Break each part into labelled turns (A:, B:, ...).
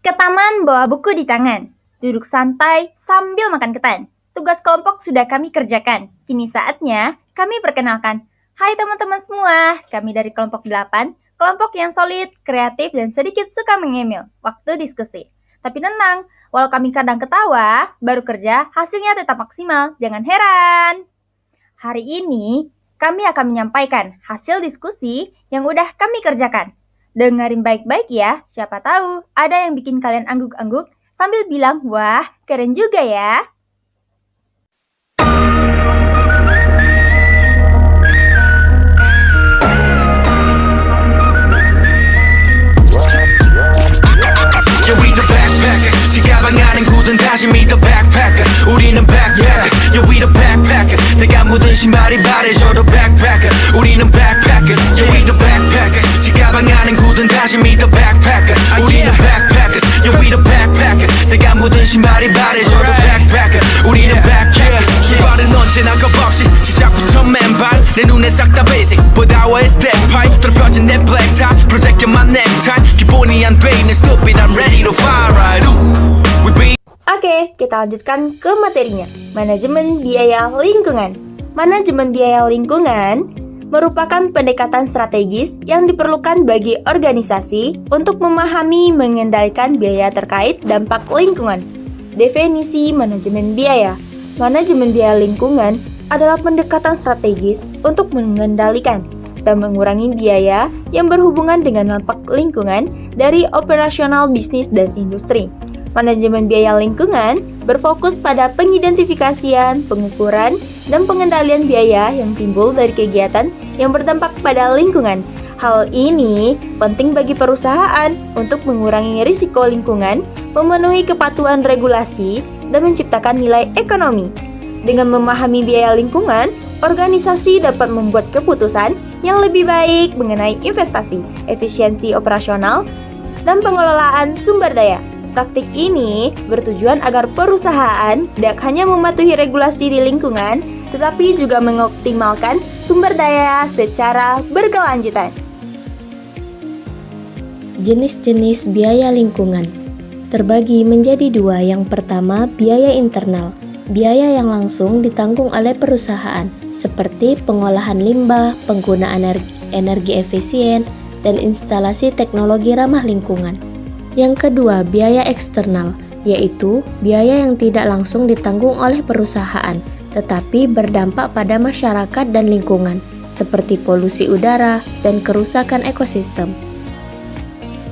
A: Ke taman bawa buku di tangan. Duduk santai sambil makan ketan. Tugas kelompok sudah kami kerjakan. Kini saatnya kami perkenalkan. Hai teman-teman semua, kami dari kelompok 8, kelompok yang solid, kreatif, dan sedikit suka mengemil waktu diskusi. Tapi tenang, walau kami kadang ketawa, baru kerja hasilnya tetap maksimal, jangan heran. Hari ini, kami akan menyampaikan hasil diskusi yang udah kami kerjakan. Dengerin baik-baik ya, siapa tahu ada yang bikin kalian angguk-angguk sambil bilang, wah keren juga ya.
B: Yeah, we the backpacker. 지가방 안은 굳은 다시 meet the backpacker. 우리는 backpackers. Yeah, we the backpacker. 내가 묻은 신발이 바래져도 backpacker. 우리는 backpackers. Yeah, we the backpacker. 지가방 안은 굳은 다시 meet the backpacker. 우리는 backpackers. Yeah, we the backpacker. 내가 묻은 신발이 바래져도 backpacker. 우리는 backpackers. 출발은 언제나 겁없이 시작부터 맨발. 내 눈에 싹 다 basic. But our step high. 펴진 내 black tie. 프로젝트만 necktie. 기본이 안 돼 있는 stupid. I'm ready to fire right.
A: Oke, kita lanjutkan ke materinya. Manajemen biaya lingkungan. Manajemen biaya lingkungan merupakan pendekatan strategis yang diperlukan bagi organisasi untuk memahami mengendalikan biaya terkait dampak lingkungan. Definisi manajemen biaya. Manajemen biaya lingkungan adalah pendekatan strategis untuk mengendalikan dan mengurangi biaya yang berhubungan dengan dampak lingkungan dari operasional bisnis dan industri. Manajemen biaya lingkungan berfokus pada pengidentifikasian, pengukuran, dan pengendalian biaya yang timbul dari kegiatan yang berdampak pada lingkungan. Hal ini penting bagi perusahaan untuk mengurangi risiko lingkungan, memenuhi kepatuhan regulasi, dan menciptakan nilai ekonomi. Dengan memahami biaya lingkungan, organisasi dapat membuat keputusan yang lebih baik mengenai investasi, efisiensi operasional, dan pengelolaan sumber daya. Praktik ini bertujuan agar perusahaan tidak hanya mematuhi regulasi di lingkungan, tetapi juga mengoptimalkan sumber daya secara berkelanjutan.
C: Jenis-jenis biaya lingkungan terbagi menjadi dua. Yang pertama, biaya internal. Biaya yang langsung ditanggung oleh perusahaan, seperti pengolahan limbah, penggunaan energi efisien, dan instalasi teknologi ramah lingkungan. Yang kedua, biaya eksternal, yaitu biaya yang tidak langsung ditanggung oleh perusahaan, tetapi berdampak pada masyarakat dan lingkungan, seperti polusi udara dan kerusakan ekosistem.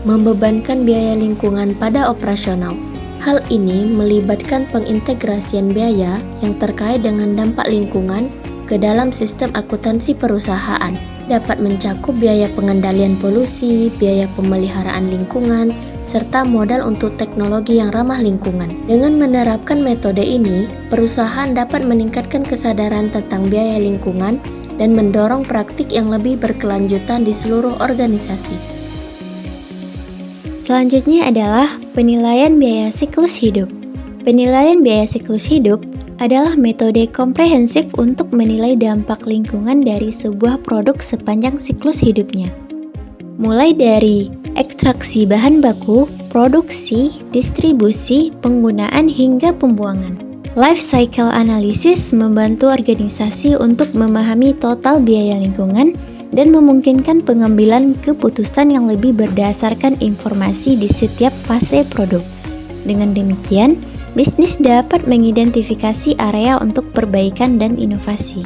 C: Membebankan biaya lingkungan pada operasional. Hal ini melibatkan pengintegrasian biaya yang terkait dengan dampak lingkungan ke dalam sistem akuntansi perusahaan. Dapat mencakup biaya pengendalian polusi, biaya pemeliharaan lingkungan, serta modal untuk teknologi yang ramah lingkungan. Dengan menerapkan metode ini, perusahaan dapat meningkatkan kesadaran tentang biaya lingkungan dan mendorong praktik yang lebih berkelanjutan di seluruh organisasi. Selanjutnya adalah penilaian biaya siklus hidup. Penilaian biaya siklus hidup adalah metode komprehensif untuk menilai dampak lingkungan dari sebuah produk sepanjang siklus hidupnya. Mulai dari ekstraksi bahan baku, produksi, distribusi, penggunaan, hingga pembuangan. Life cycle analysis membantu organisasi untuk memahami total biaya lingkungan dan memungkinkan pengambilan keputusan yang lebih berdasarkan informasi di setiap fase produk. Dengan demikian, bisnis dapat mengidentifikasi area untuk perbaikan dan inovasi.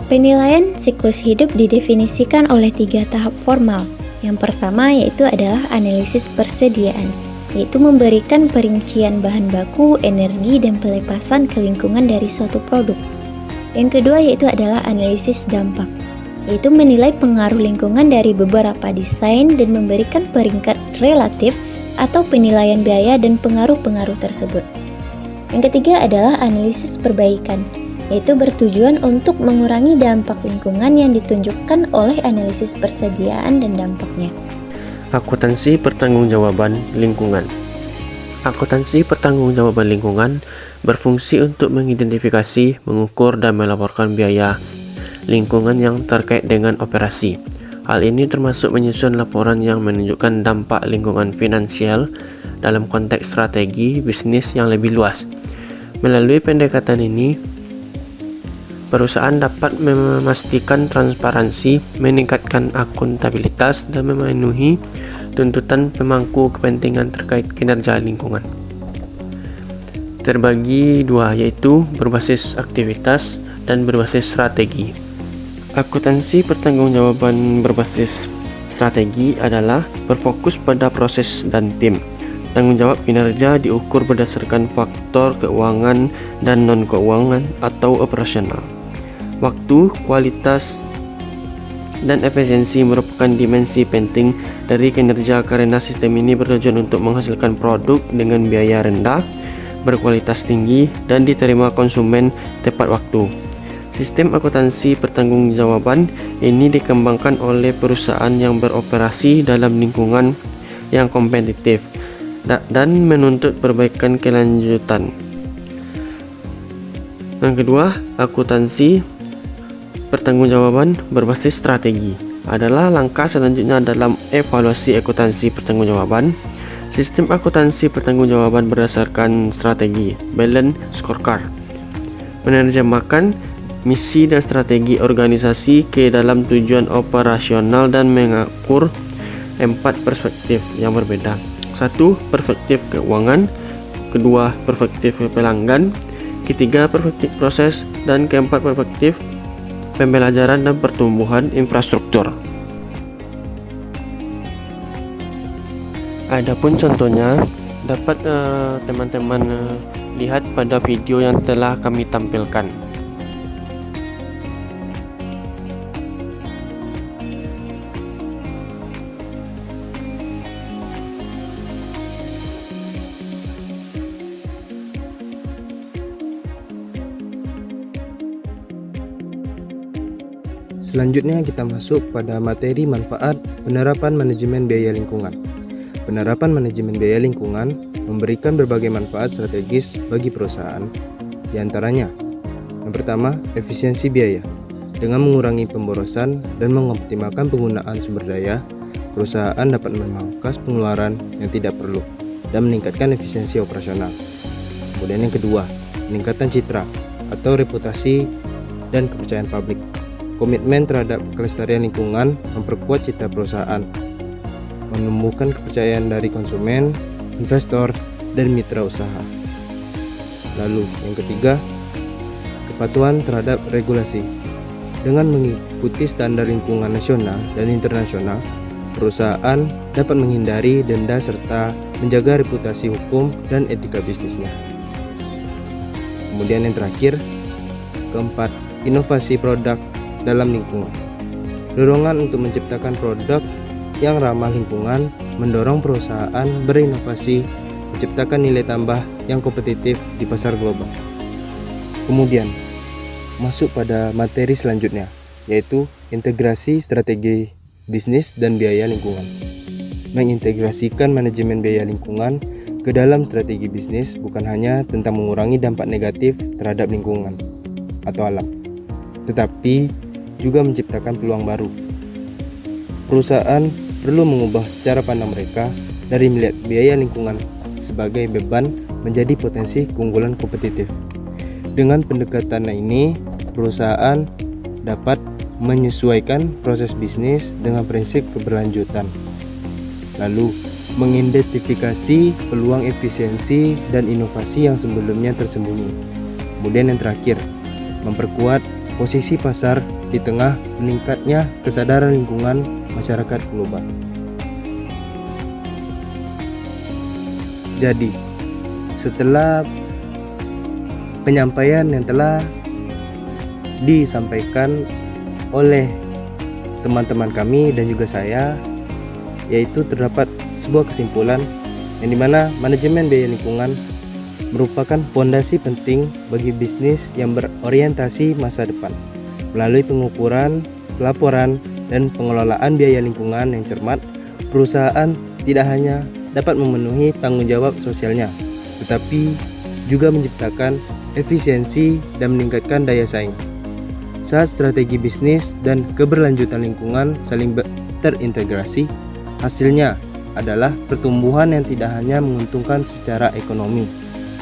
C: Penilaian siklus hidup didefinisikan oleh 3 tahap formal. Yang pertama yaitu adalah analisis persediaan, yaitu memberikan perincian bahan baku, energi, dan pelepasan ke lingkungan dari suatu produk. Yang kedua yaitu adalah analisis dampak, yaitu menilai pengaruh lingkungan dari beberapa desain dan memberikan peringkat relatif atau penilaian biaya dan pengaruh-pengaruh tersebut. Yang ketiga adalah analisis perbaikan, yaitu bertujuan untuk mengurangi dampak lingkungan yang ditunjukkan oleh analisis persediaan dan dampaknya.
D: Akuntansi pertanggungjawaban lingkungan. Akuntansi pertanggungjawaban lingkungan berfungsi untuk mengidentifikasi, mengukur, dan melaporkan biaya lingkungan yang terkait dengan operasi. Hal ini termasuk menyusun laporan yang menunjukkan dampak lingkungan finansial dalam konteks strategi bisnis yang lebih luas. Melalui pendekatan ini, perusahaan dapat memastikan transparansi, meningkatkan akuntabilitas, dan memenuhi tuntutan pemangku kepentingan terkait kinerja lingkungan. Terbagi dua, yaitu berbasis aktivitas dan berbasis strategi. Akuntansi pertanggungjawaban berbasis strategi adalah berfokus pada proses dan tim. Tanggung jawab kinerja diukur berdasarkan faktor keuangan dan non-keuangan atau operasional. Waktu, kualitas, dan efisiensi merupakan dimensi penting dari kinerja karena sistem ini bertujuan untuk menghasilkan produk dengan biaya rendah, berkualitas tinggi, dan diterima konsumen tepat waktu. Sistem akuntansi pertanggungjawaban ini dikembangkan oleh perusahaan yang beroperasi dalam lingkungan yang kompetitif dan menuntut perbaikan kelanjutan. Yang kedua, akuntansi pertanggungjawaban berbasis strategi adalah langkah selanjutnya dalam evaluasi akuntansi pertanggungjawaban. Sistem akuntansi pertanggungjawaban berdasarkan strategi Balanced Scorecard menerjemahkan misi dan strategi organisasi ke dalam tujuan operasional dan mengatur 4 perspektif yang berbeda. 1. Perspektif keuangan, kedua perspektif pelanggan, ketiga perspektif proses, dan keempat perspektif pembelajaran dan pertumbuhan infrastruktur. Adapun contohnya dapat teman-teman lihat pada video yang telah kami tampilkan.
E: Selanjutnya kita masuk pada materi manfaat penerapan manajemen biaya lingkungan. Penerapan manajemen biaya lingkungan memberikan berbagai manfaat strategis bagi perusahaan. Di antaranya, yang pertama, efisiensi biaya. Dengan mengurangi pemborosan dan mengoptimalkan penggunaan sumber daya, perusahaan dapat memangkas pengeluaran yang tidak perlu dan meningkatkan efisiensi operasional. Kemudian yang kedua, peningkatan citra atau reputasi dan kepercayaan publik. Komitmen terhadap kelestarian lingkungan memperkuat citra perusahaan, menumbuhkan kepercayaan dari konsumen, investor, dan mitra usaha. Lalu yang ketiga, kepatuhan terhadap regulasi. Dengan mengikuti standar lingkungan nasional dan internasional, perusahaan dapat menghindari denda serta menjaga reputasi hukum dan etika bisnisnya. Kemudian yang terakhir, keempat, inovasi produk dalam lingkungan. Dorongan untuk menciptakan produk yang ramah lingkungan mendorong perusahaan berinovasi, menciptakan nilai tambah yang kompetitif di pasar global. Kemudian, masuk pada materi selanjutnya, yaitu integrasi strategi bisnis dan biaya lingkungan. Mengintegrasikan manajemen biaya lingkungan ke dalam strategi bisnis bukan hanya tentang mengurangi dampak negatif terhadap lingkungan atau alam, tetapi juga menciptakan peluang baru. Perusahaan perlu mengubah cara pandang mereka dari melihat biaya lingkungan sebagai beban menjadi potensi keunggulan kompetitif. Dengan pendekatan ini, perusahaan dapat menyesuaikan proses bisnis dengan prinsip keberlanjutan. Lalu, mengidentifikasi peluang efisiensi dan inovasi yang sebelumnya tersembunyi. Kemudian yang terakhir, memperkuat posisi pasar di tengah meningkatnya kesadaran lingkungan masyarakat global. Jadi, setelah penyampaian yang telah disampaikan oleh teman-teman kami dan juga saya, yaitu terdapat sebuah kesimpulan yang dimana manajemen biaya lingkungan merupakan fondasi penting bagi bisnis yang berorientasi masa depan. Melalui pengukuran, pelaporan, dan pengelolaan biaya lingkungan yang cermat, perusahaan tidak hanya dapat memenuhi tanggung jawab sosialnya, tetapi juga menciptakan efisiensi dan meningkatkan daya saing. Saat strategi bisnis dan keberlanjutan lingkungan saling terintegrasi, hasilnya adalah pertumbuhan yang tidak hanya menguntungkan secara ekonomi,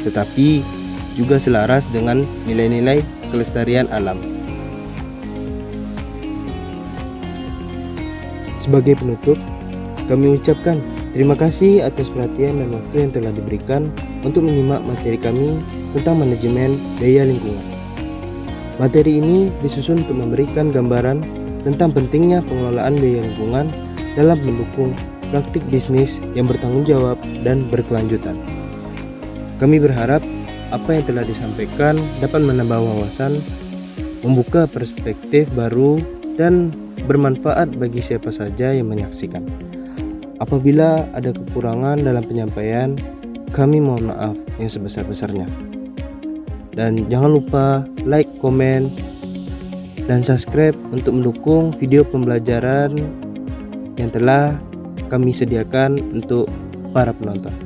E: tetapi juga selaras dengan nilai-nilai kelestarian alam. Sebagai penutup, kami ucapkan terima kasih atas perhatian dan waktu yang telah diberikan untuk menyimak materi kami tentang manajemen daya lingkungan. Materi ini disusun untuk memberikan gambaran tentang pentingnya pengelolaan daya lingkungan dalam mendukung praktik bisnis yang bertanggung jawab dan berkelanjutan. Kami berharap apa yang telah disampaikan dapat menambah wawasan, membuka perspektif baru, dan bermanfaat bagi siapa saja yang menyaksikan. Apabila ada kekurangan dalam penyampaian, kami mohon maaf yang sebesar-besarnya. Dan jangan lupa like, komen, dan subscribe untuk mendukung video pembelajaran yang telah kami sediakan untuk para penonton.